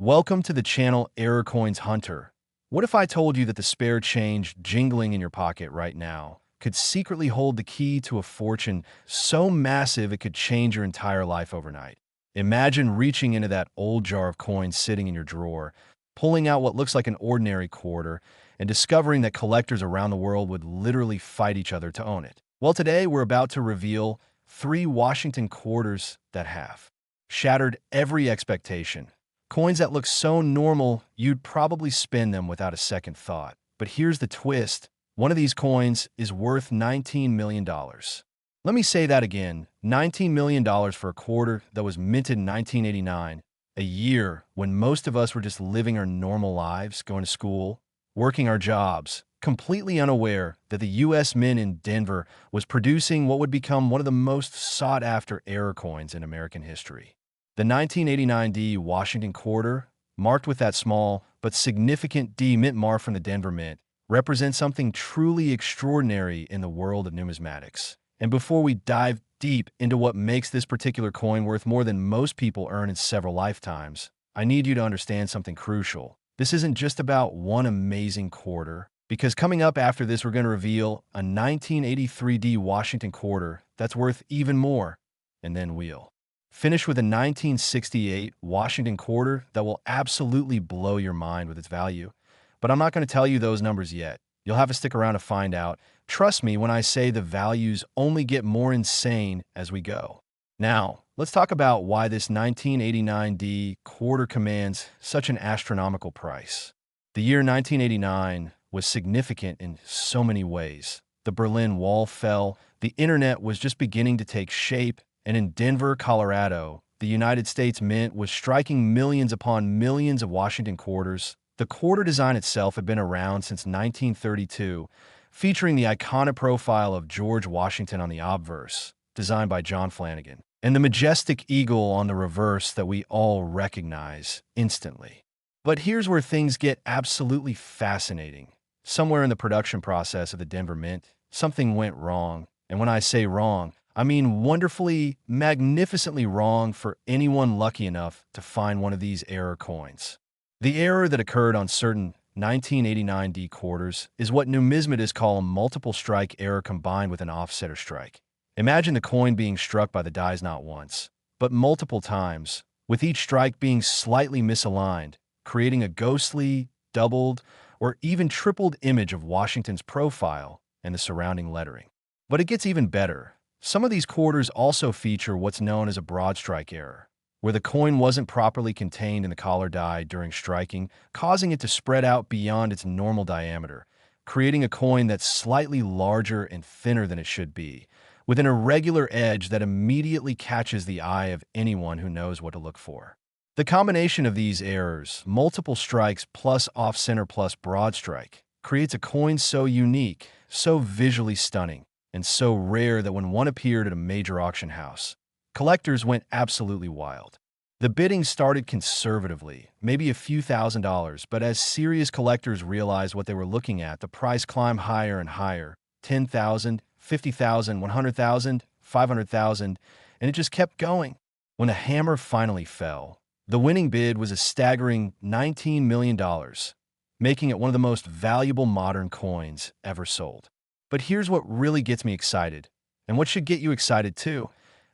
Welcome to the channel Error Coins Hunter. What if I told you that the spare change jingling in your pocket right now could secretly hold the key to a fortune so massive it could change your entire life overnight? Imagine reaching into that old jar of coins sitting in your drawer, pulling out what looks like an ordinary quarter, and discovering that collectors around the world would literally fight each other to own it. Well, today we're about to reveal 3 Washington quarters that have shattered every expectation. Coins that look so normal, you'd probably spend them without a second thought. But here's the twist. One of these coins is worth $19 million. Let me say that again. $19 million for a quarter that was minted in 1989, a year when most of us were just living our normal lives, going to school, working our jobs, completely unaware that the U.S. Mint in Denver was producing what would become one of the most sought-after error coins in American history. The 1989 D Washington quarter, marked with that small but significant D mint mark from the Denver Mint, represents something truly extraordinary in the world of numismatics. And before we dive deep into what makes this particular coin worth more than most people earn in several lifetimes, I need you to understand something crucial. This isn't just about one amazing quarter, because coming up after this, we're going to reveal a 1983 D Washington quarter that's worth even more, and then we'll finish with a 1968 Washington quarter that will absolutely blow your mind with its value. But I'm not going to tell you those numbers yet. You'll have to stick around to find out. Trust me when I say the values only get more insane as we go. Now, let's talk about why this 1989 D quarter commands such an astronomical price. The year 1989 was significant in so many ways. The Berlin Wall fell, the internet was just beginning to take shape, and in Denver, Colorado, the United States Mint was striking millions upon millions of Washington quarters. The quarter design itself had been around since 1932, featuring the iconic profile of George Washington on the obverse, designed by John Flanagan, and the majestic eagle on the reverse that we all recognize instantly. But here's where things get absolutely fascinating. Somewhere in the production process of the Denver Mint, something went wrong. And when I say wrong, I mean wonderfully, magnificently wrong for anyone lucky enough to find one of these error coins. The error that occurred on certain 1989 D quarters is what numismatists call a multiple strike error combined with an offsetter strike. Imagine the coin being struck by the dies not once, but multiple times, with each strike being slightly misaligned, creating a ghostly, doubled, or even tripled image of Washington's profile and the surrounding lettering. But it gets even better. Some of these quarters also feature what's known as a broad strike error, where the coin wasn't properly contained in the collar die during striking, causing it to spread out beyond its normal diameter, creating a coin that's slightly larger and thinner than it should be, with an irregular edge that immediately catches the eye of anyone who knows what to look for. The combination of these errors, multiple strikes plus off-center plus broad strike, creates a coin so unique, so visually stunning, and so rare that when one appeared at a major auction house, collectors went absolutely wild. The bidding started conservatively, maybe a few $1,000s, but as serious collectors realized what they were looking at, the price climbed higher and higher, 10,000, 50,000, 100,000, 500,000, and it just kept going. When the hammer finally fell, the winning bid was a staggering $19 million, making it one of the most valuable modern coins ever sold. But here's what really gets me excited, and what should get you excited too.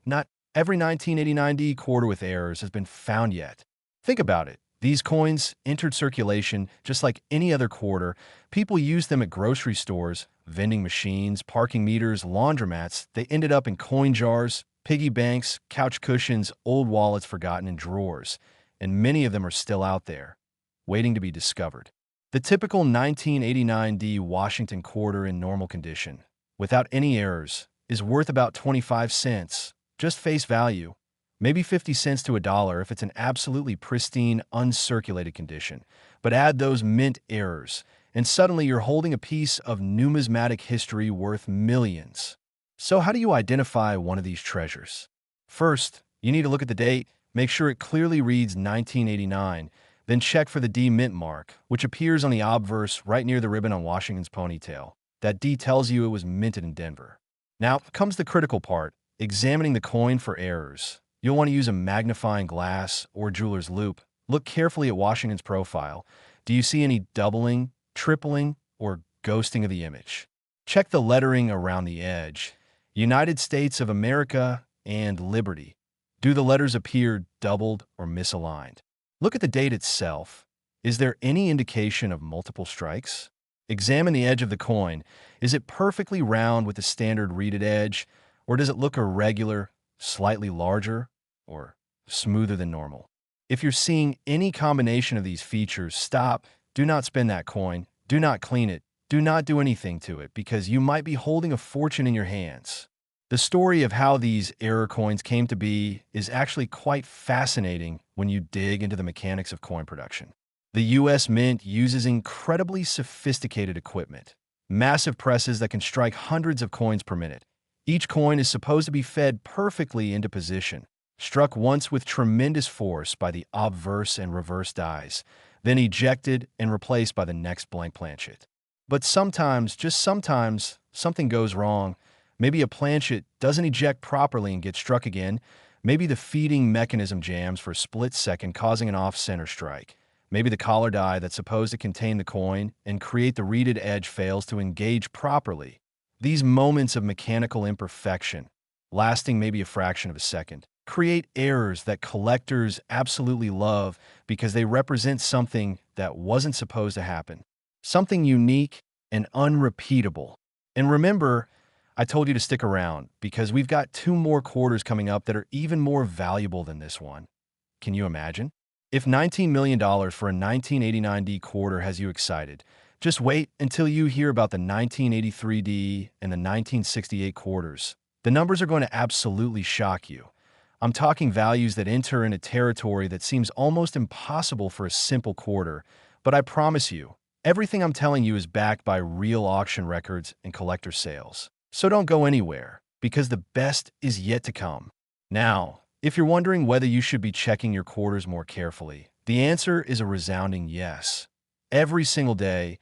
Not every 1989 D quarter with errors has been found yet. Think about it. These coins entered circulation just like any other quarter. People used them at grocery stores, vending machines, parking meters, laundromats. They ended up in coin jars, piggy banks, couch cushions, old wallets forgotten in drawers, and many of them are still out there, waiting to be discovered. The typical 1989 D Washington quarter in normal condition, without any errors, is worth about 25 cents, just face value, maybe 50 cents to $1 if it's an absolutely pristine, uncirculated condition. But add those mint errors, and suddenly you're holding a piece of numismatic history worth millions. So how do you identify one of these treasures? First, you need to look at the date, make sure it clearly reads 1989, then check for the D mint mark, which appears on the obverse right near the ribbon on Washington's ponytail. That D tells you it was minted in Denver. Now comes the critical part, examining the coin for errors. You'll want to use a magnifying glass or jeweler's loupe. Look carefully at Washington's profile. Do you see any doubling, tripling, or ghosting of the image? Check the lettering around the edge. United States of America and Liberty. Do the letters appear doubled or misaligned? Look at the date itself. Is there any indication of multiple strikes? Examine the edge of the coin. Is it perfectly round with the standard reeded edge, or does it look irregular, slightly larger, or smoother than normal? If you're seeing any combination of these features, stop. Do not spend that coin. Do not clean it. Do not do anything to it, because you might be holding a fortune in your hands. The story of how these error coins came to be is actually quite fascinating when you dig into the mechanics of coin production. The US Mint uses incredibly sophisticated equipment, massive presses that can strike hundreds of coins per minute. Each coin is supposed to be fed perfectly into position, struck once with tremendous force by the obverse and reverse dies, then ejected and replaced by the next blank planchet. But sometimes, just sometimes, something goes wrong. Maybe a planchet doesn't eject properly and gets struck again. Maybe the feeding mechanism jams for a split second, causing an off-center strike. Maybe the collar die that's supposed to contain the coin and create the reeded edge fails to engage properly. These moments of mechanical imperfection, lasting maybe a fraction of a second, create errors that collectors absolutely love because they represent something that wasn't supposed to happen. Something unique and unrepeatable. And remember, I told you to stick around because we've got 2 more quarters coming up that are even more valuable than this one. Can you imagine? If $19 million for a 1989D quarter has you excited, just wait until you hear about the 1983D and the 1968 quarters. The numbers are going to absolutely shock you. I'm talking values that enter in a territory that seems almost impossible for a simple quarter, but I promise you, everything I'm telling you is backed by real auction records and collector sales. So don't go anywhere, because the best is yet to come. Now, if you're wondering whether you should be checking your quarters more carefully, the answer is a resounding yes. Every single day,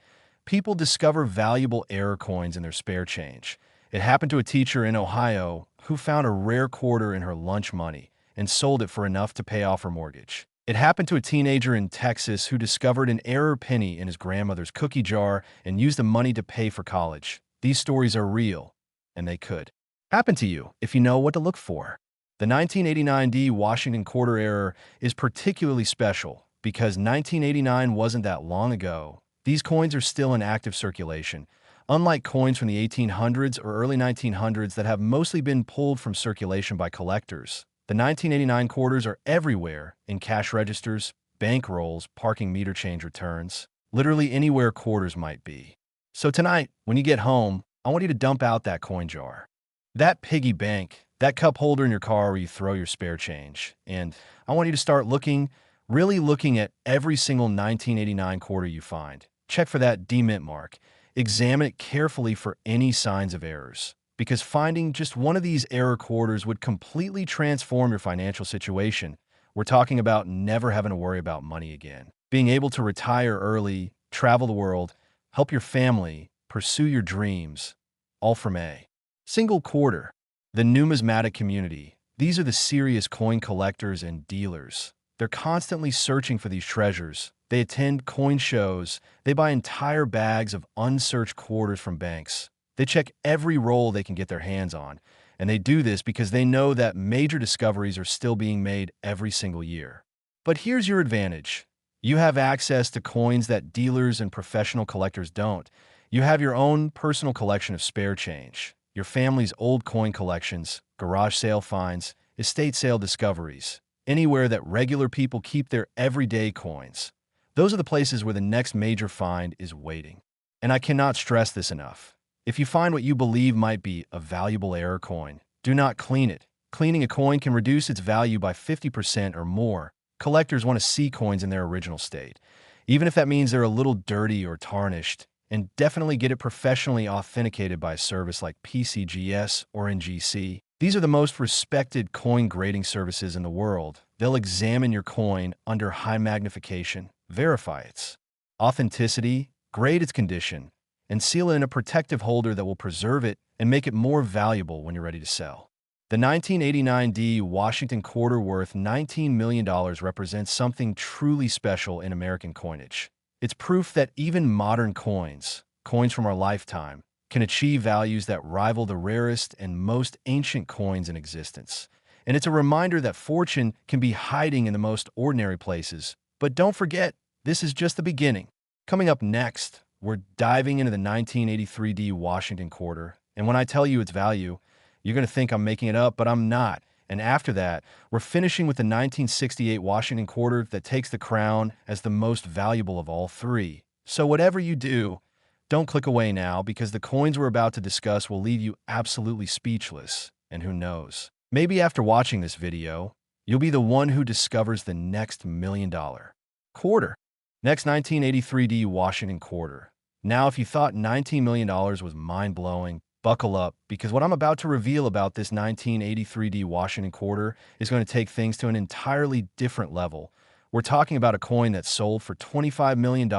people discover valuable error coins in their spare change. It happened to a teacher in Ohio who found a rare quarter in her lunch money and sold it for enough to pay off her mortgage. It happened to a teenager in Texas who discovered an error penny in his grandmother's cookie jar and used the money to pay for college. These stories are real, and they could happen to you if you know what to look for. The 1989D Washington quarter error is particularly special because 1989 wasn't that long ago. These coins are still in active circulation, unlike coins from the 1800s or early 1900s that have mostly been pulled from circulation by collectors. The 1989 quarters are everywhere in cash registers, bank rolls, parking meter change returns, literally anywhere quarters might be. So tonight, when you get home, I want you to dump out that coin jar, that piggy bank, that cup holder in your car where you throw your spare change. And I want you to start really looking at every single 1989 quarter you find. Check for that demint mark. Examine it carefully for any signs of errors, because finding just one of these error quarters would completely transform your financial situation. We're talking about never having to worry about money again, being able to retire early, travel the world, help your family, pursue your dreams, all from a single quarter. The numismatic community. These are the serious coin collectors and dealers. They're constantly searching for these treasures. They attend coin shows. They buy entire bags of unsearched quarters from banks. They check every roll they can get their hands on. And they do this because they know that major discoveries are still being made every single year. But here's your advantage. You have access to coins that dealers and professional collectors don't. You have your own personal collection of spare change, your family's old coin collections, garage sale finds, estate sale discoveries, anywhere that regular people keep their everyday coins. Those are the places where the next major find is waiting. And I cannot stress this enough. If you find what you believe might be a valuable error coin, do not clean it. Cleaning a coin can reduce its value by 50% or more. Collectors want to see coins in their original state, even if that means they're a little dirty or tarnished, and definitely get it professionally authenticated by a service like PCGS or NGC. These are the most respected coin grading services in the world. They'll examine your coin under high magnification, verify its authenticity, grade its condition, and seal it in a protective holder that will preserve it and make it more valuable when you're ready to sell. The 1989 D Washington quarter worth $19 million represents something truly special in American coinage. It's proof that even modern coins from our lifetime, can achieve values that rival the rarest and most ancient coins in existence. And it's a reminder that fortune can be hiding in the most ordinary places. But don't forget, this is just the beginning. Coming up next, we're diving into the 1983 D Washington quarter. And when I tell you its value, you're going to think I'm making it up, but I'm not. And after that, we're finishing with the 1968 Washington quarter that takes the crown as the most valuable of all three. So whatever you do, don't click away now, because the coins we're about to discuss will leave you absolutely speechless. And who knows? Maybe after watching this video, you'll be the one who discovers the next $1 million quarter. Next, 1983 D Washington quarter. Now, if you thought $19 million was mind-blowing, buckle up, because what I'm about to reveal about this 1983 D Washington quarter is going to take things to an entirely different level. We're talking about a coin that sold for $25 million.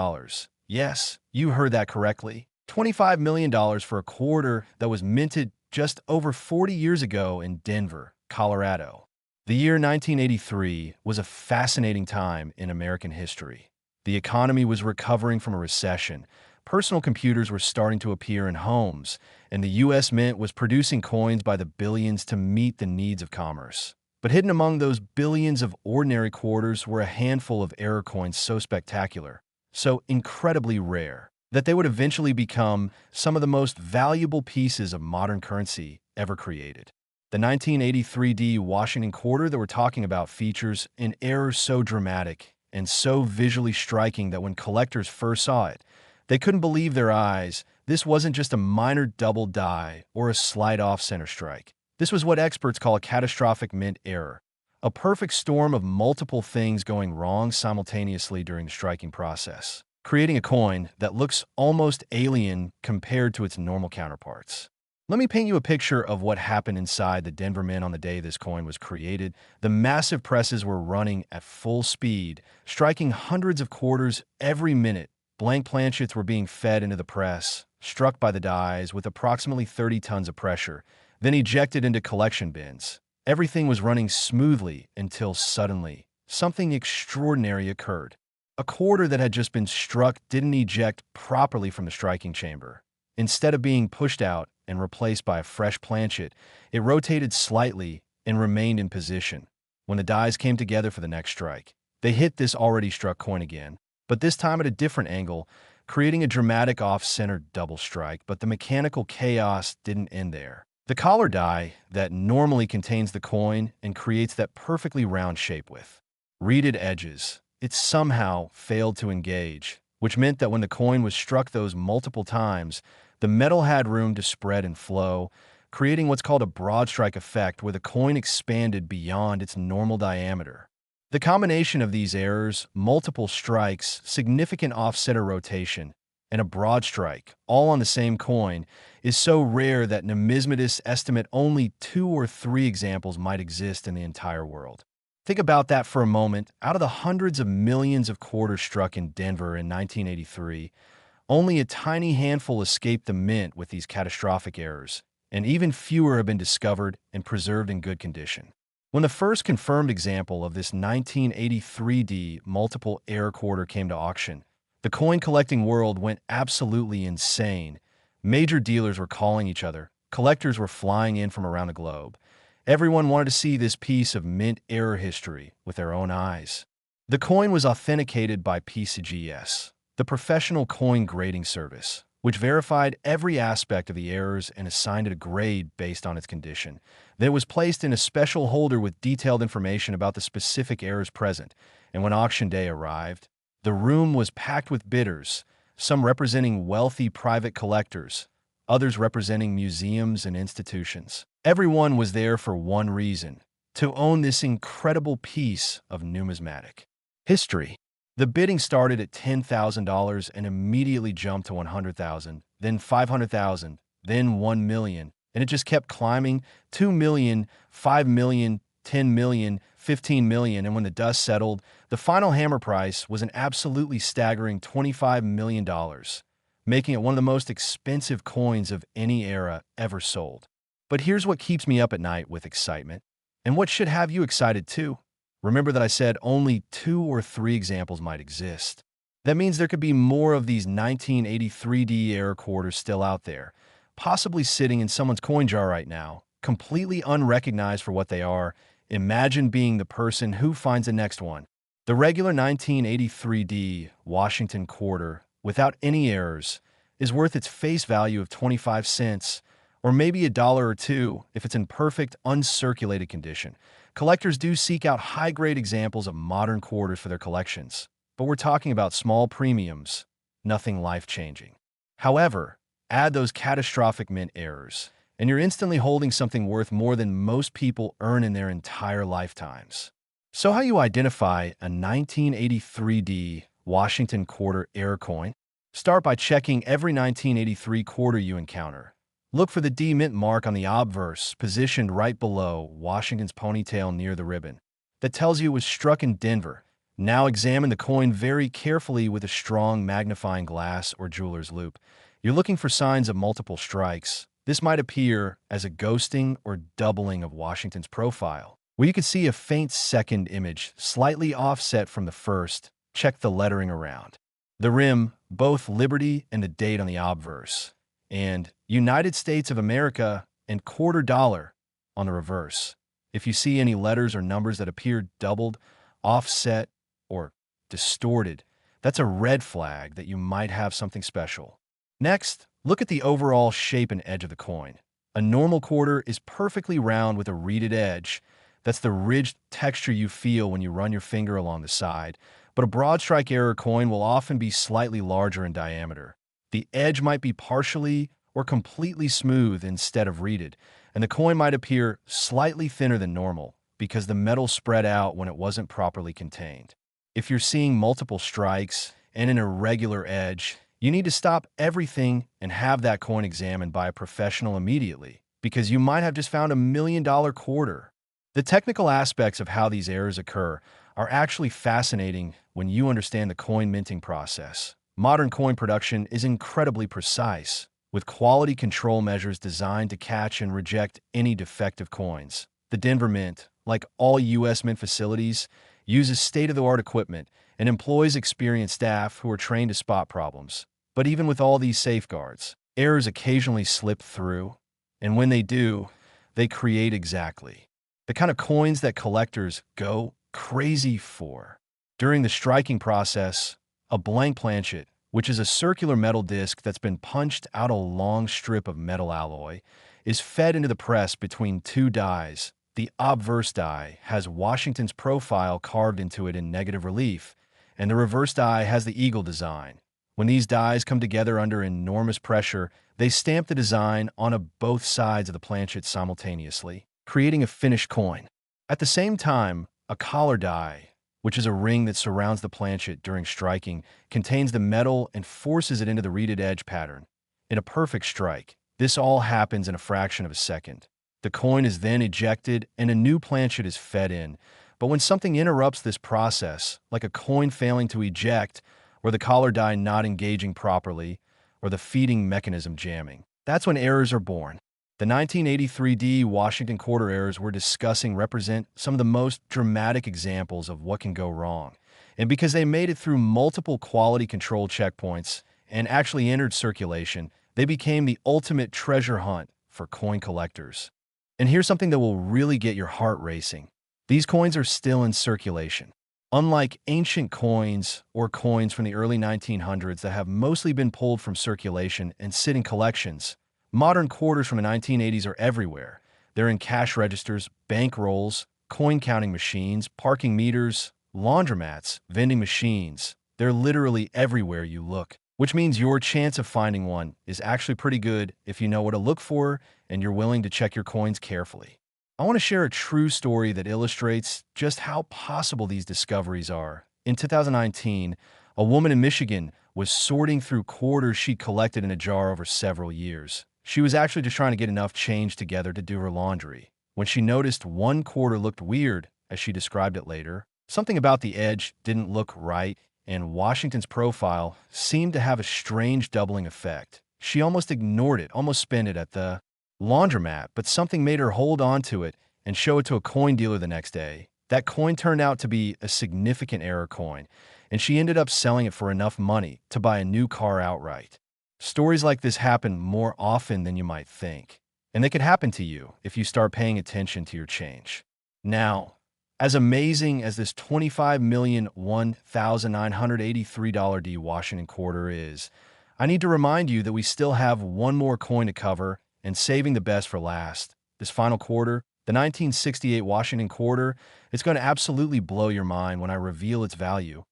Yes, you heard that correctly. $25 million for a quarter that was minted just over 40 years ago in Denver, Colorado. The year 1983 was a fascinating time in American history. The economy was recovering from a recession. Personal computers were starting to appear in homes, and the U.S. Mint was producing coins by the billions to meet the needs of commerce. But hidden among those billions of ordinary quarters were a handful of error coins so spectacular, so incredibly rare, that they would eventually become some of the most valuable pieces of modern currency ever created. The 1983 D Washington quarter that we're talking about features an error so dramatic and so visually striking that when collectors first saw it, they couldn't believe their eyes. This wasn't just a minor double die or a slight off-center strike. This was what experts call a catastrophic mint error, a perfect storm of multiple things going wrong simultaneously during the striking process, creating a coin that looks almost alien compared to its normal counterparts. Let me paint you a picture of what happened inside the Denver Mint on the day this coin was created. The massive presses were running at full speed, striking hundreds of quarters every minute. Blank planchets were being fed into the press, struck by the dies with approximately 30 tons of pressure, then ejected into collection bins. Everything was running smoothly until suddenly, something extraordinary occurred. A quarter that had just been struck didn't eject properly from the striking chamber. Instead of being pushed out and replaced by a fresh planchet, it rotated slightly and remained in position. When the dies came together for the next strike, they hit this already struck coin again, but this time at a different angle, creating a dramatic off-center double strike. But the mechanical chaos didn't end there. The collar die that normally contains the coin and creates that perfectly round shape with reeded edges, it somehow failed to engage, which meant that when the coin was struck those multiple times, the metal had room to spread and flow, creating what's called a broad strike effect, where the coin expanded beyond its normal diameter. The combination of these errors, multiple strikes, significant offsetter rotation, and a broad strike, all on the same coin, is so rare that numismatists estimate only 2 or 3 examples might exist in the entire world. Think about that for a moment. Out of the hundreds of millions of quarters struck in Denver in 1983, only a tiny handful escaped the mint with these catastrophic errors, and even fewer have been discovered and preserved in good condition. When the first confirmed example of this 1983 D multiple error quarter came to auction, the coin collecting world went absolutely insane. Major dealers were calling each other. Collectors were flying in from around the globe. Everyone wanted to see this piece of mint error history with their own eyes. The coin was authenticated by PCGS, the professional coin grading service, which verified every aspect of the errors and assigned it a grade based on its condition. Then it was placed in a special holder with detailed information about the specific errors present, and when auction day arrived, the room was packed with bidders, some representing wealthy private collectors, others representing museums and institutions. Everyone was there for one reason: to own this incredible piece of numismatic history. The bidding started at $10,000 and immediately jumped to $100,000, then $500,000, then $1 million, and it just kept climbing. $2 million, $5 million, $10 million, $15 million, and when the dust settled, the final hammer price was an absolutely staggering $25 million, making it one of the most expensive coins of any era ever sold. But here's what keeps me up at night with excitement, and what should have you excited too. Remember that I said only 2 or 3 examples might exist. That means there could be more of these 1983D error quarters still out there, possibly sitting in someone's coin jar right now, completely unrecognized for what they are. Imagine being the person who finds the next one. The regular 1983D Washington quarter, without any errors, is worth its face value of 25 cents, or maybe $1 or $2 if it's in perfect, uncirculated condition. Collectors do seek out high-grade examples of modern quarters for their collections, but we're talking about small premiums, nothing life-changing. However, add those catastrophic mint errors, and you're instantly holding something worth more than most people earn in their entire lifetimes. So how you identify a 1983D Washington quarter error coin? Start by checking every 1983 quarter you encounter. Look for the D mint mark on the obverse, positioned right below Washington's ponytail near the ribbon. That tells you it was struck in Denver. Now examine the coin very carefully with a strong magnifying glass or jeweler's loupe. You're looking for signs of multiple strikes. This might appear as a ghosting or doubling of Washington's profile, where you can see a faint second image slightly offset from the first. Check the lettering around the rim, both Liberty and the date on the obverse, and United States of America and quarter dollar on the reverse. If you see any letters or numbers that appear doubled, offset, or distorted, that's a red flag that you might have something special. Next, look at the overall shape and edge of the coin. A normal quarter is perfectly round with a reeded edge. That's the ridged texture you feel when you run your finger along the side, but a broad strike error coin will often be slightly larger in diameter. The edge might be partially or completely smooth instead of reeded, and the coin might appear slightly thinner than normal because the metal spread out when it wasn't properly contained. If you're seeing multiple strikes and an irregular edge, you need to stop everything and have that coin examined by a professional immediately, because you might have just found $1 million quarter. The technical aspects of how these errors occur are actually fascinating when you understand the coin minting process. Modern coin production is incredibly precise, with quality control measures designed to catch and reject any defective coins. The Denver Mint, like all U.S. mint facilities, uses state-of-the-art equipment and employs experienced staff who are trained to spot problems. But even with all these safeguards, errors occasionally slip through, and when they do, they create exactly the kind of coins that collectors go crazy for. During the striking process, a blank planchet, which is a circular metal disc that's been punched out a long strip of metal alloy, is fed into the press between 2 dies. The obverse die has Washington's profile carved into it in negative relief, and the reverse die has the eagle design. When these dies come together under enormous pressure, they stamp the design on both sides of the planchet simultaneously, creating a finished coin. At the same time, a collar die, which is a ring that surrounds the planchet during striking, contains the metal and forces it into the reeded edge pattern. In a perfect strike, this all happens in a fraction of a second. The coin is then ejected and a new planchet is fed in. But when something interrupts this process, like a coin failing to eject, or the collar die not engaging properly, or the feeding mechanism jamming, that's when errors are born. The 1983D Washington quarter errors we're discussing represent some of the most dramatic examples of what can go wrong. And because they made it through multiple quality control checkpoints and actually entered circulation, they became the ultimate treasure hunt for coin collectors. And here's something that will really get your heart racing. These coins are still in circulation. Unlike ancient coins or coins from the early 1900s that have mostly been pulled from circulation and sit in collections, modern quarters from the 1980s are everywhere. They're in cash registers, bank rolls, coin counting machines, parking meters, laundromats, vending machines. They're literally everywhere you look, which means your chance of finding one is actually pretty good if you know what to look for and you're willing to check your coins carefully. I want to share a true story that illustrates just how possible these discoveries are. In 2019, a woman in Michigan was sorting through quarters she collected in a jar over several years. She was actually just trying to get enough change together to do her laundry, when she noticed one quarter looked weird, as she described it later. Something about the edge didn't look right, and Washington's profile seemed to have a strange doubling effect. She almost ignored it, almost spent it at the laundromat, but something made her hold on to it and show it to a coin dealer the next day. That coin turned out to be a significant error coin, and she ended up selling it for enough money to buy a new car outright. Stories like this happen more often than you might think, and they could happen to you if you start paying attention to your change. Now, as amazing as this $25,001,983 D Washington quarter is, I need to remind you that we still have one more coin to cover, and saving the best for last. This final quarter, the 1968 Washington quarter, it's going to absolutely blow your mind when I reveal its value.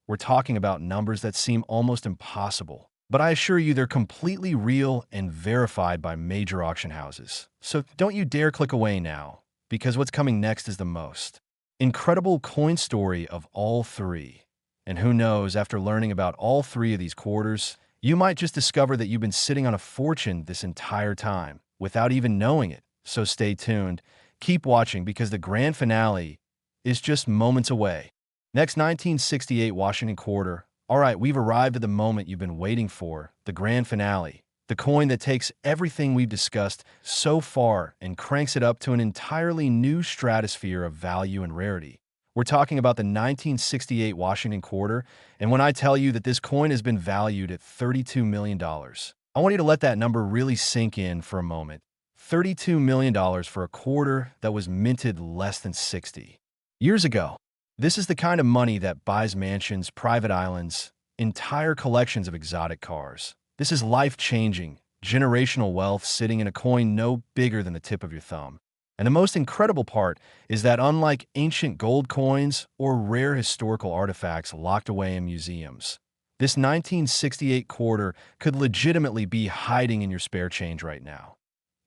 We're talking about numbers that seem almost impossible, but I assure you they're completely real and verified by major auction houses. So don't you dare click away now, because what's coming next is the most incredible coin story of all three. And who knows, after learning about all three of these quarters, you might just discover that you've been sitting on a fortune this entire time without even knowing it. So stay tuned. Keep watching because the grand finale is just moments away. Next, 1968 Washington quarter. All right, we've arrived at the moment you've been waiting for, the grand finale. The coin that takes everything we've discussed so far and cranks it up to an entirely new stratosphere of value and rarity. We're talking about the 1968 Washington quarter, and when I tell you that this coin has been valued at $32 million, I want you to let that number really sink in for a moment. $32 million for a quarter that was minted less than 60 years ago. This is the kind of money that buys mansions, private islands, entire collections of exotic cars. This is life-changing, generational wealth sitting in a coin no bigger than the tip of your thumb. And the most incredible part is that unlike ancient gold coins or rare historical artifacts locked away in museums, this 1968 quarter could legitimately be hiding in your spare change right now.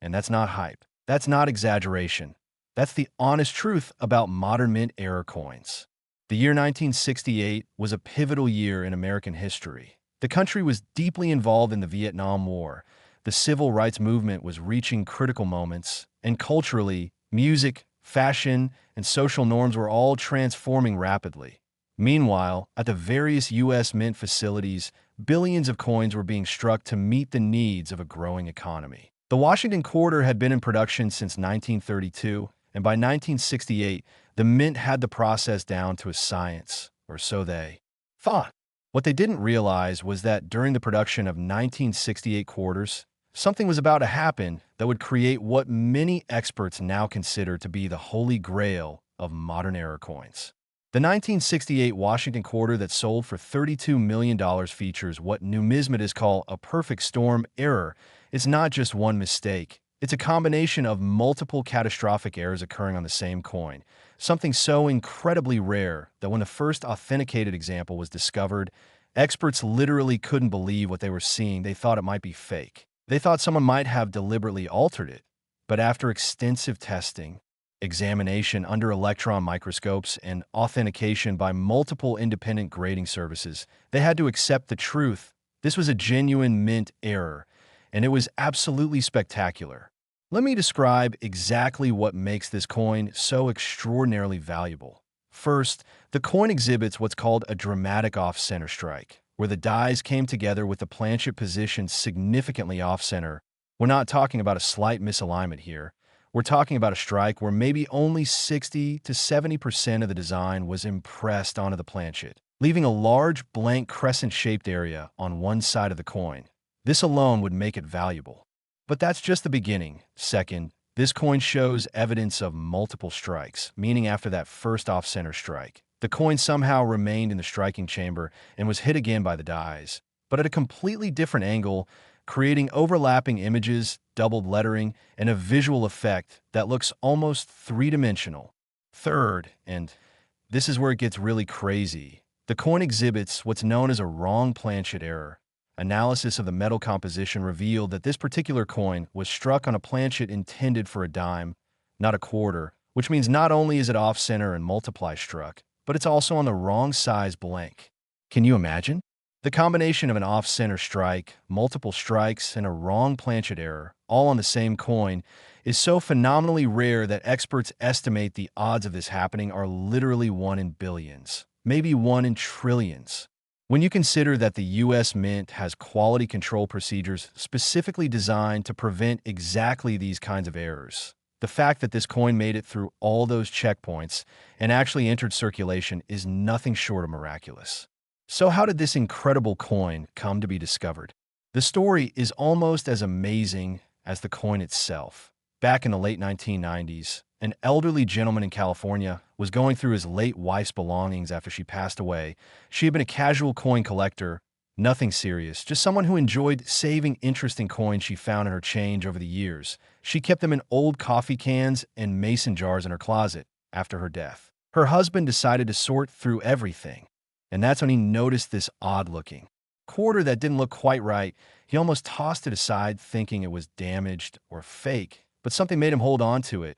And that's not hype. That's not exaggeration. That's the honest truth about modern mint error coins. The year 1968 was a pivotal year in American history. The country was deeply involved in the Vietnam War. The civil rights movement was reaching critical moments, and culturally, music, fashion, and social norms were all transforming rapidly. Meanwhile, at the various U.S. mint facilities, billions of coins were being struck to meet the needs of a growing economy. The Washington quarter had been in production since 1932, and by 1968, the mint had the process down to a science, or so they thought. What they didn't realize was that during the production of 1968 quarters, something was about to happen that would create what many experts now consider to be the holy grail of modern error coins. The 1968 Washington quarter that sold for $32 million features what numismatists call a perfect storm error. It's not just one mistake. It's a combination of multiple catastrophic errors occurring on the same coin, something so incredibly rare that when the first authenticated example was discovered, experts literally couldn't believe what they were seeing. They thought it might be fake. They thought someone might have deliberately altered it. But after extensive testing, examination under electron microscopes, and authentication by multiple independent grading services, they had to accept the truth. This was a genuine mint error, and it was absolutely spectacular. Let me describe exactly what makes this coin so extraordinarily valuable. First, the coin exhibits what's called a dramatic off-center strike, where the dies came together with the planchet positioned significantly off-center. We're not talking about a slight misalignment here. We're talking about a strike where maybe only 60 to 70% of the design was impressed onto the planchet, leaving a large blank crescent-shaped area on one side of the coin. This alone would make it valuable. But that's just the beginning. Second, this coin shows evidence of multiple strikes, meaning after that first off-center strike, the coin somehow remained in the striking chamber and was hit again by the dies, but at a completely different angle, creating overlapping images, doubled lettering, and a visual effect that looks almost three-dimensional. Third, and this is where it gets really crazy, the coin exhibits what's known as a wrong planchet error. Analysis of the metal composition revealed that this particular coin was struck on a planchet intended for a dime, not a quarter, which means not only is it off-center and multiply struck, but it's also on the wrong size blank. Can you imagine? The combination of an off-center strike, multiple strikes, and a wrong planchet error, all on the same coin, is so phenomenally rare that experts estimate the odds of this happening are literally 1 in billions, maybe 1 in trillions. When you consider that the US Mint has quality control procedures specifically designed to prevent exactly these kinds of errors, the fact that this coin made it through all those checkpoints and actually entered circulation is nothing short of miraculous. So how did this incredible coin come to be discovered? The story is almost as amazing as the coin itself. Back in the late 1990s, an elderly gentleman in California was going through his late wife's belongings after she passed away. She had been a casual coin collector, nothing serious, just someone who enjoyed saving interesting coins she found in her change over the years. She kept them in old coffee cans and mason jars in her closet after her death. Her husband decided to sort through everything, and that's when he noticed this odd-looking quarter that didn't look quite right. He almost tossed it aside, thinking it was damaged or fake, but something made him hold on to it.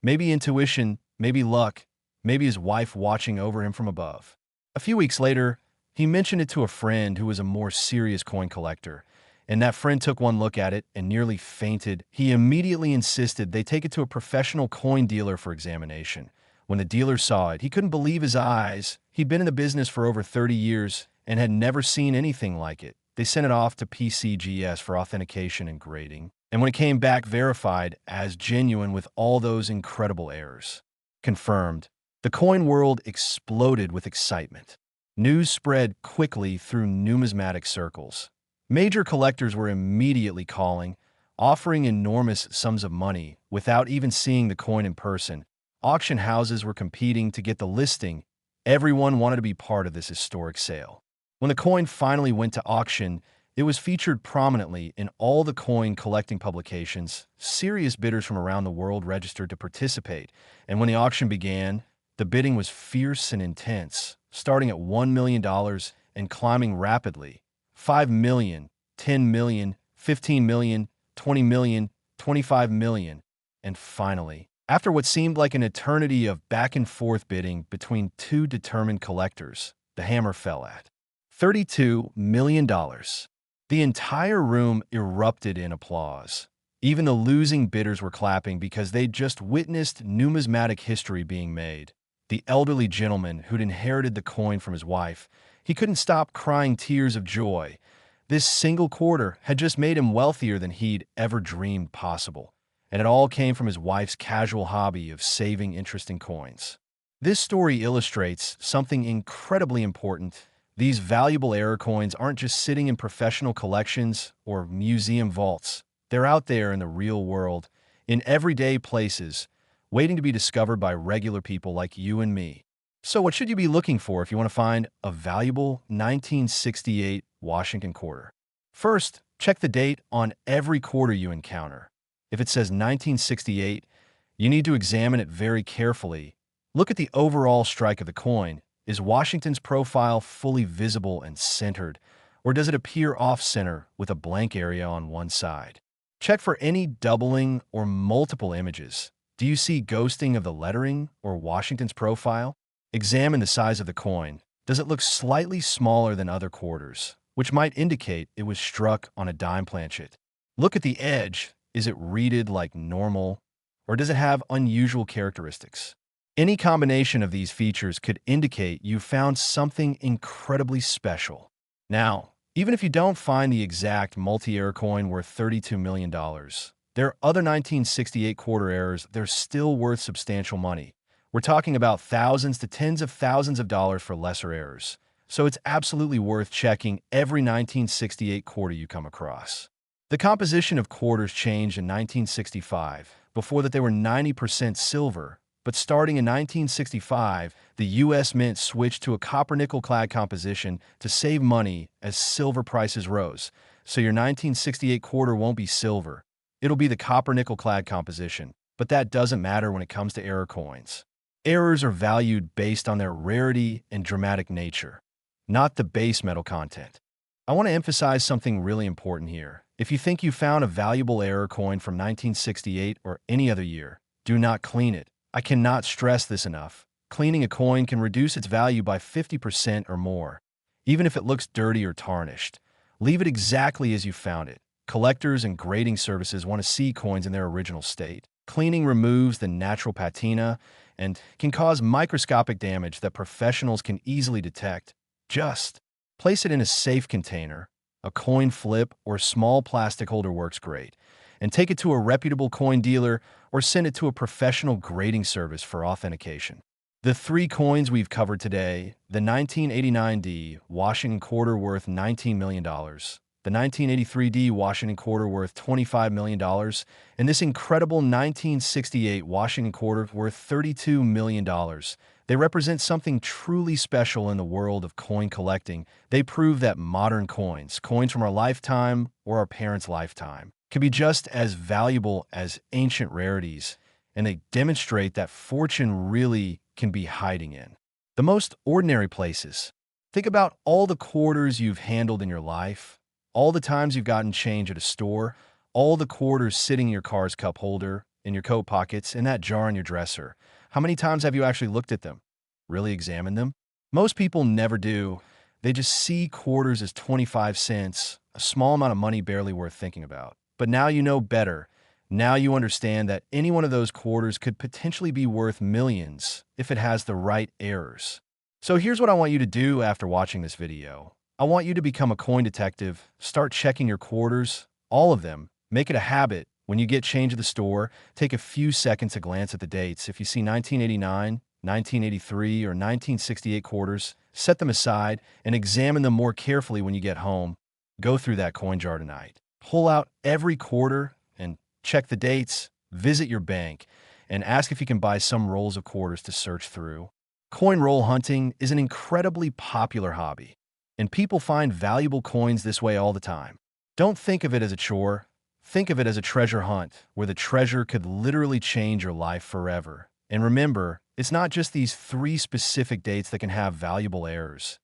Maybe intuition, maybe luck, maybe his wife watching over him from above. A few weeks later, he mentioned it to a friend who was a more serious coin collector, and that friend took one look at it and nearly fainted. He immediately insisted they take it to a professional coin dealer for examination. When the dealer saw it, he couldn't believe his eyes. He'd been in the business for over 30 years and had never seen anything like it. They sent it off to PCGS for authentication and grading, and when it came back verified as genuine with all those incredible errors confirmed, the coin world exploded with excitement. News spread quickly through numismatic circles. Major collectors were immediately calling, offering enormous sums of money without even seeing the coin in person. Auction houses were competing to get the listing. Everyone wanted to be part of this historic sale. When the coin finally went to auction, it was featured prominently in all the coin collecting publications. Serious bidders from around the world registered to participate, and when the auction began, the bidding was fierce and intense, starting at $1 million and climbing rapidly. 5 million, 10 million, 15 million, 20 million, 25 million, and finally, after what seemed like an eternity of back and forth bidding between two determined collectors, the hammer fell at $32 million. The entire room erupted in applause. Even the losing bidders were clapping because they'd just witnessed numismatic history being made. The elderly gentleman who'd inherited the coin from his wife, he couldn't stop crying tears of joy. This single quarter had just made him wealthier than he'd ever dreamed possible, and it all came from his wife's casual hobby of saving interesting coins. This story illustrates something incredibly important. These valuable error coins aren't just sitting in professional collections or museum vaults. They're out there in the real world, in everyday places, waiting to be discovered by regular people like you and me. So what should you be looking for if you want to find a valuable 1968 Washington quarter? First, check the date on every quarter you encounter. If it says 1968, you need to examine it very carefully. Look at the overall strike of the coin. Is Washington's profile fully visible and centered, or does it appear off-center with a blank area on one side? Check for any doubling or multiple images. Do you see ghosting of the lettering or Washington's profile? Examine the size of the coin. Does it look slightly smaller than other quarters, which might indicate it was struck on a dime planchet? Look at the edge. Is it reeded like normal, or does it have unusual characteristics? Any combination of these features could indicate you found something incredibly special. Now, even if you don't find the exact multi-error coin worth $32 million, there are other 1968 quarter errors that are still worth substantial money. We're talking about thousands to tens of thousands of dollars for lesser errors, so it's absolutely worth checking every 1968 quarter you come across. The composition of quarters changed in 1965. Before that, they were 90% silver. But starting in 1965, the U.S. Mint switched to a copper-nickel-clad composition to save money as silver prices rose. So your 1968 quarter won't be silver. It'll be the copper-nickel-clad composition. But that doesn't matter when it comes to error coins. Errors are valued based on their rarity and dramatic nature, not the base metal content. I want to emphasize something really important here. If you think you found a valuable error coin from 1968 or any other year, do not clean it. I cannot stress this enough. Cleaning a coin can reduce its value by 50% or more, even if it looks dirty or tarnished. Leave it exactly as you found it. Collectors and grading services want to see coins in their original state. Cleaning removes the natural patina and can cause microscopic damage that professionals can easily detect. Just Place it in a safe container. A coin flip or a small plastic holder works great. And take it to a reputable coin dealer or send it to a professional grading service for authentication. The three coins we've covered today: the 1989D Washington quarter worth $19 million, the 1983D Washington quarter worth $25 million, and this incredible 1968 Washington quarter worth $32 million. They represent something truly special in the world of coin collecting. They prove that modern coins from our lifetime or our parents' lifetime, can be just as valuable as ancient rarities, and they demonstrate that fortune really can be hiding in the most ordinary places. Think about all the quarters you've handled in your life, all the times you've gotten change at a store, all the quarters sitting in your car's cup holder, in your coat pockets, in that jar in your dresser. How many times have you actually looked at them? Really examined them? Most people never do. They just see quarters as 25 cents, a small amount of money barely worth thinking about. But now you know better. Now you understand that any one of those quarters could potentially be worth millions if it has the right errors. So here's what I want you to do after watching this video. I want you to become a coin detective. Start checking your quarters, all of them. Make it a habit. When you get change at the store, take a few seconds to glance at the dates. If you see 1989, 1983, or 1968 quarters, set them aside and examine them more carefully when you get home. Go through that coin jar tonight. Pull out every quarter and check the dates. Visit your bank and ask if you can buy some rolls of quarters to search through. Coin roll hunting is an incredibly popular hobby, and people find valuable coins this way all the time. Don't think of it as a chore. Think of it as a treasure hunt, where the treasure could literally change your life forever. And remember, it's not just these three specific dates that can have valuable errors.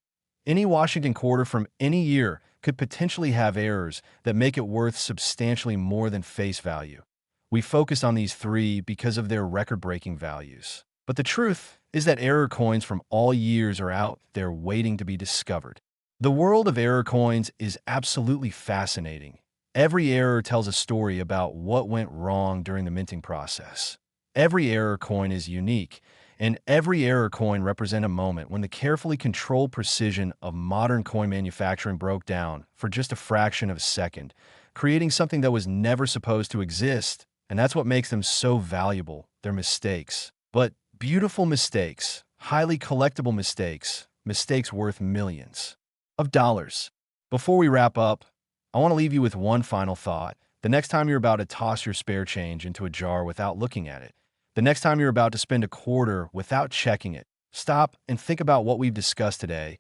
Any Washington quarter from any year could potentially have errors that make it worth substantially more than face value. We focus on these three because of their record-breaking values. But the truth is that error coins from all years are out there waiting to be discovered. The world of error coins is absolutely fascinating. Every error tells a story about what went wrong during the minting process. Every error coin is unique, and every error coin represents a moment when the carefully controlled precision of modern coin manufacturing broke down for just a fraction of a second, creating something that was never supposed to exist. And that's what makes them so valuable. They're mistakes. But beautiful mistakes, highly collectible mistakes, mistakes worth millions of dollars. Before we wrap up, I want to leave you with one final thought. The next time you're about to toss your spare change into a jar without looking at it, the next time you're about to spend a quarter without checking it, stop and think about what we've discussed today.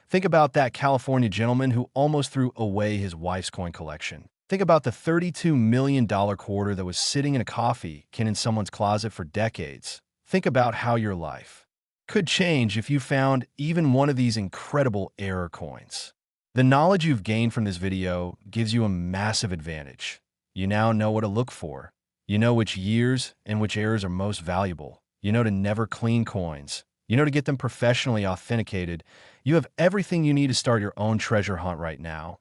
Think about that California gentleman who almost threw away his wife's coin collection. Think about the $32 million quarter that was sitting in a coffee can in someone's closet for decades. Think about how your life could change if you found even one of these incredible error coins. The knowledge you've gained from this video gives you a massive advantage. You now know what to look for. You know which years and which errors are most valuable. You know to never clean coins. You know to get them professionally authenticated. You have everything you need to start your own treasure hunt right now.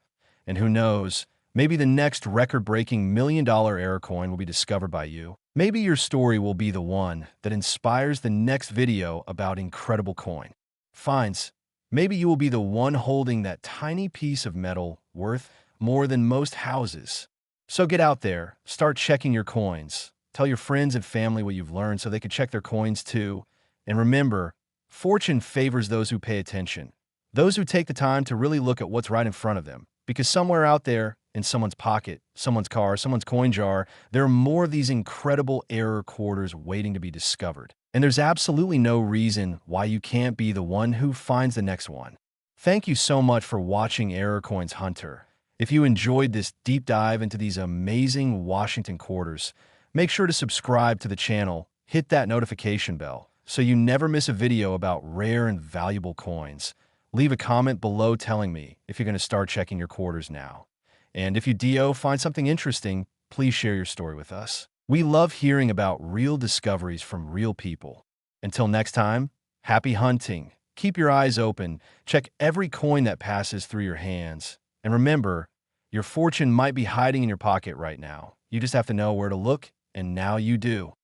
And who knows, maybe the next record-breaking million-dollar error coin will be discovered by you. Maybe your story will be the one that inspires the next video about incredible coin finds. Maybe you will be the one holding that tiny piece of metal worth more than most houses. So get out there, start checking your coins. Tell your friends and family what you've learned so they can check their coins too. And remember, fortune favors those who pay attention, those who take the time to really look at what's right in front of them. Because somewhere out there, in someone's pocket, someone's car, someone's coin jar, there are more of these incredible error quarters waiting to be discovered. And there's absolutely no reason why you can't be the one who finds the next one. Thank you so much for watching Error Coins Hunter. If you enjoyed this deep dive into these amazing Washington quarters, make sure to subscribe to the channel, hit that notification bell, so you never miss a video about rare and valuable coins. Leave a comment below telling me if you're going to start checking your quarters now. And if you find something interesting, please share your story with us. We love hearing about real discoveries from real people. Until next time, happy hunting. Keep your eyes open. Check every coin that passes through your hands. And remember, your fortune might be hiding in your pocket right now. You just have to know where to look, and now you do.